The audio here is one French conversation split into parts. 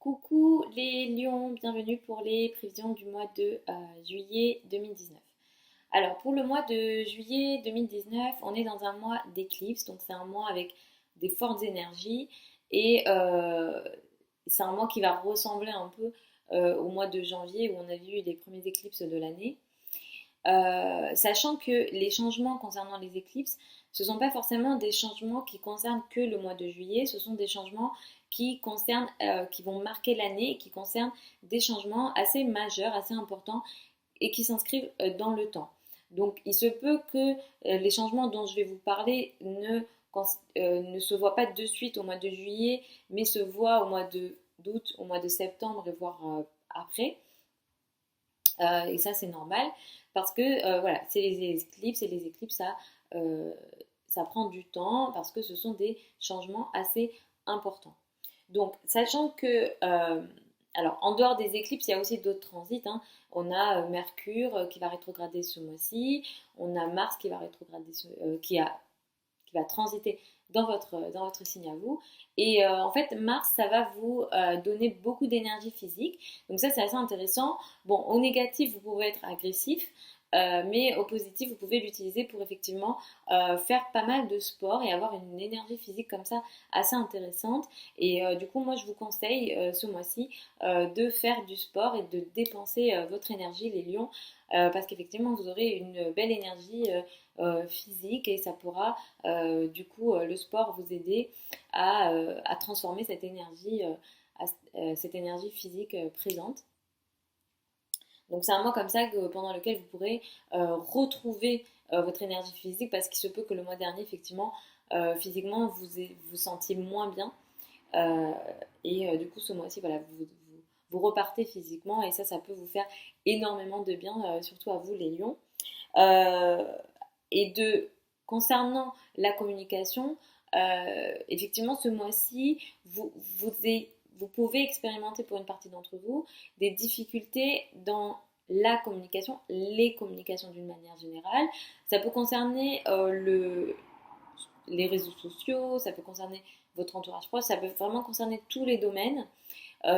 Coucou les lions, bienvenue pour les prévisions du mois de juillet 2019. Alors pour le mois de juillet 2019, on est dans un mois d'éclipse, donc c'est un mois avec des fortes énergies et c'est un mois qui va ressembler un peu au mois de janvier où on a vu les premiers éclipses de l'année. Sachant que les changements concernant les éclipses, ce ne sont pas forcément des changements qui concernent que le mois de juillet, ce sont des changements qui concernent, qui vont marquer l'année et qui concernent des changements assez majeurs, assez importants et qui s'inscrivent dans le temps. Donc il se peut que les changements dont je vais vous parler ne se voient pas de suite au mois de juillet, mais se voient au mois d'août, au mois de septembre et voire après. Et ça c'est normal parce que voilà, c'est les éclipses et les éclipses ça prend du temps parce que ce sont des changements assez importants. Donc sachant que alors en dehors des éclipses il y a aussi d'autres transits, hein. On a Mercure qui va rétrograder ce mois-ci, on a Mars qui va rétrograder qui va transiter dans votre signe à vous. Et en fait, Mars, ça va vous donner beaucoup d'énergie physique. Donc ça, c'est assez intéressant. Bon, au négatif, vous pouvez être agressif. Mais au positif, vous pouvez l'utiliser pour effectivement faire pas mal de sport et avoir une énergie physique comme ça assez intéressante. Et du coup, moi, je vous conseille ce mois-ci de faire du sport et de dépenser votre énergie, les lions, parce qu'effectivement, vous aurez une belle énergie physique et ça pourra, du coup, le sport vous aider à transformer cette énergie physique présente. Donc c'est un mois comme ça pendant lequel vous pourrez retrouver votre énergie physique parce qu'il se peut que le mois dernier, effectivement, physiquement, vous sentiez moins bien. Euh, et du coup, ce mois-ci, voilà, vous repartez physiquement et ça peut vous faire énormément de bien, surtout à vous les lions. Euh, et concernant la communication, effectivement, ce mois-ci, vous pouvez expérimenter pour une partie d'entre vous des difficultés dans la communication, les communications d'une manière générale. Ça peut concerner les réseaux sociaux, ça peut concerner votre entourage proche, ça peut vraiment concerner tous les domaines.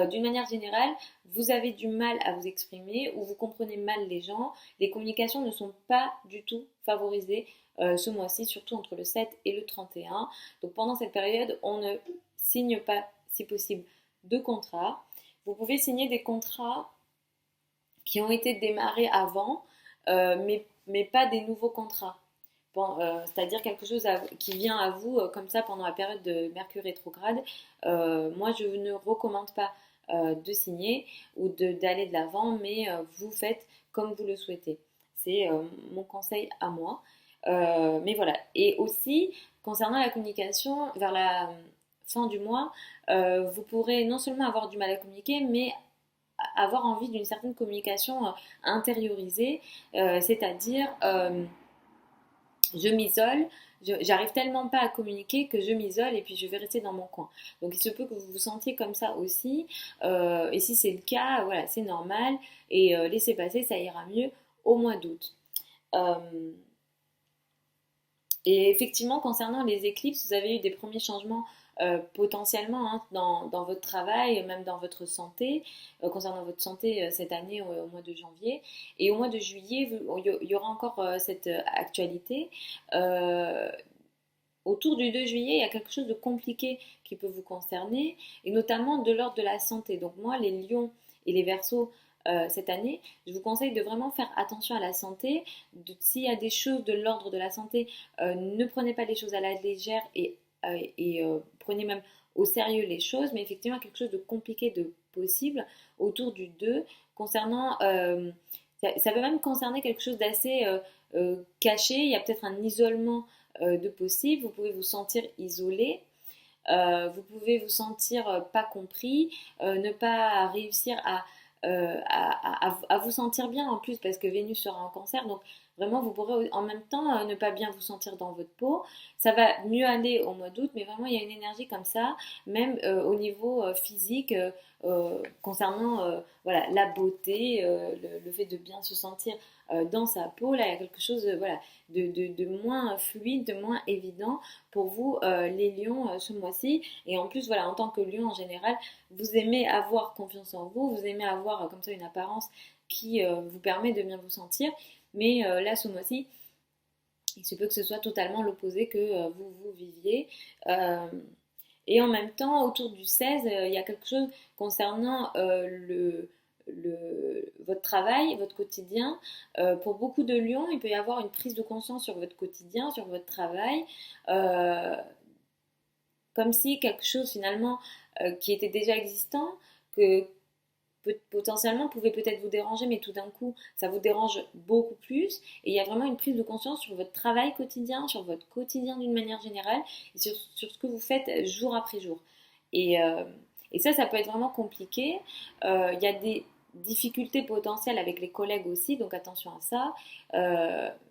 D'une manière générale, vous avez du mal à vous exprimer ou vous comprenez mal les gens. Les communications ne sont pas du tout favorisées ce mois-ci, surtout entre le 7 et le 31. Donc pendant cette période, on ne signe pas, si possible, de contrat. Vous pouvez signer des contrats qui ont été démarrés avant, mais pas des nouveaux contrats. Bon, c'est-à-dire quelque chose qui vient à vous comme ça pendant la période de Mercure rétrograde. Moi, je ne recommande pas de signer ou d'aller de l'avant, mais vous faites comme vous le souhaitez. C'est mon conseil à moi. Mais voilà. Et aussi, concernant la communication, vers la fin du mois, vous pourrez non seulement avoir du mal à communiquer, mais avoir envie d'une certaine communication intériorisée, c'est-à-dire je m'isole, j'arrive tellement pas à communiquer que je m'isole et puis je vais rester dans mon coin. Donc il se peut que vous vous sentiez comme ça aussi, et si c'est le cas, voilà, c'est normal, et laissez passer, ça ira mieux au mois d'août. Euh, et effectivement, concernant les éclipses, vous avez eu des premiers changements potentiellement, hein, dans votre travail, même dans votre santé, concernant votre santé cette année au mois de janvier. Et au mois de juillet, il y aura encore cette actualité. Euh, Autour du 2 juillet, il y a quelque chose de compliqué qui peut vous concerner, et notamment de l'ordre de la santé. Donc moi, les lions et les versos, cette année, je vous conseille de vraiment faire attention à la santé. S'il y a des choses de l'ordre de la santé, ne prenez pas les choses à la légère et prenez même au sérieux les choses, mais effectivement quelque chose de compliqué de possible autour du 2 concernant... ça peut même concerner quelque chose d'assez caché, il y a peut-être un isolement de possible, vous pouvez vous sentir isolé, vous pouvez vous sentir pas compris, ne pas réussir à vous sentir bien en plus parce que Vénus sera en cancer, donc vraiment vous pourrez en même temps ne pas bien vous sentir dans votre peau. Ça va mieux aller au mois d'août, mais vraiment il y a une énergie comme ça, même au niveau physique, concernant voilà, la beauté, le fait de bien se sentir dans sa peau. Là, il y a quelque chose voilà, de moins fluide, de moins évident pour vous, les lions, ce mois-ci. Et en plus, voilà, en tant que lion en général, vous aimez avoir confiance en vous, vous aimez avoir comme ça une apparence qui vous permet de bien vous sentir. Mais là, ce mois-ci, il se peut que ce soit totalement l'opposé que vous viviez. Euh, et en même temps, autour du 16, il y a quelque chose concernant votre travail, votre quotidien. Pour beaucoup de lions, il peut y avoir une prise de conscience sur votre quotidien, sur votre travail, euh, comme si quelque chose finalement qui était déjà existant, que potentiellement pouvait peut-être vous déranger, mais tout d'un coup, ça vous dérange beaucoup plus. Et il y a vraiment une prise de conscience sur votre travail quotidien, sur votre quotidien d'une manière générale, et sur ce que vous faites jour après jour. Et, euh, et ça peut être vraiment compliqué. Il y a des difficultés potentielles avec les collègues aussi, donc attention à ça.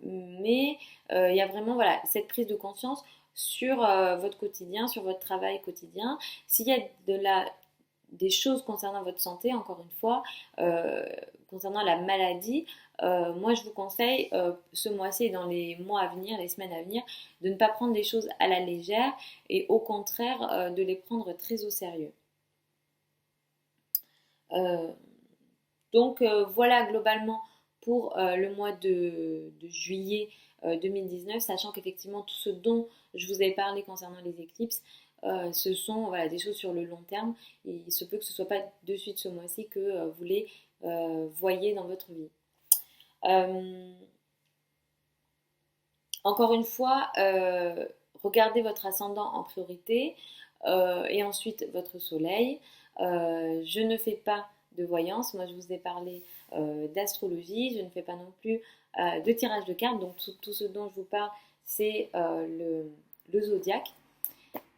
Mais il y a vraiment voilà, cette prise de conscience sur votre quotidien, sur votre travail quotidien. S'il y a des choses concernant votre santé, encore une fois, concernant la maladie, moi je vous conseille ce mois-ci et dans les mois à venir, les semaines à venir, de ne pas prendre les choses à la légère et au contraire de les prendre très au sérieux. Euh, donc voilà globalement pour le mois de juillet 2019, sachant qu'effectivement tout ce dont je vous ai parlé concernant les éclipses, ce sont voilà, des choses sur le long terme. Et il se peut que ce ne soit pas de suite ce mois-ci que vous les voyez dans votre vie. Euh, Encore une fois, regardez votre ascendant en priorité et ensuite votre soleil. Je ne fais pas de voyance, moi je vous ai parlé d'astrologie, je ne fais pas non plus de tirage de cartes, donc tout ce dont je vous parle, c'est le zodiaque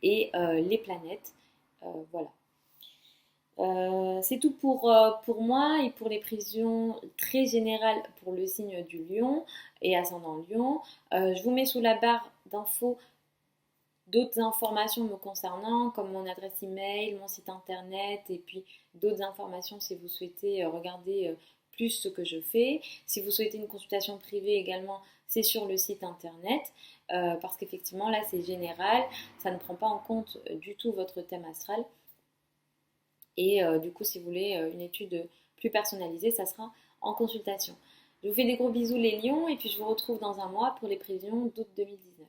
et les planètes. Voilà. C'est tout pour moi et pour les prévisions très générales pour le signe du lion et ascendant lion. Je vous mets sous la barre d'infos d'autres informations me concernant, comme mon adresse email, mon site internet et puis d'autres informations si vous souhaitez regarder plus ce que je fais. Si vous souhaitez une consultation privée également, c'est sur le site internet parce qu'effectivement là c'est général, ça ne prend pas en compte du tout votre thème astral. Et du coup, si vous voulez une étude plus personnalisée, ça sera en consultation. Je vous fais des gros bisous les lions et puis je vous retrouve dans un mois pour les prévisions d'août 2019.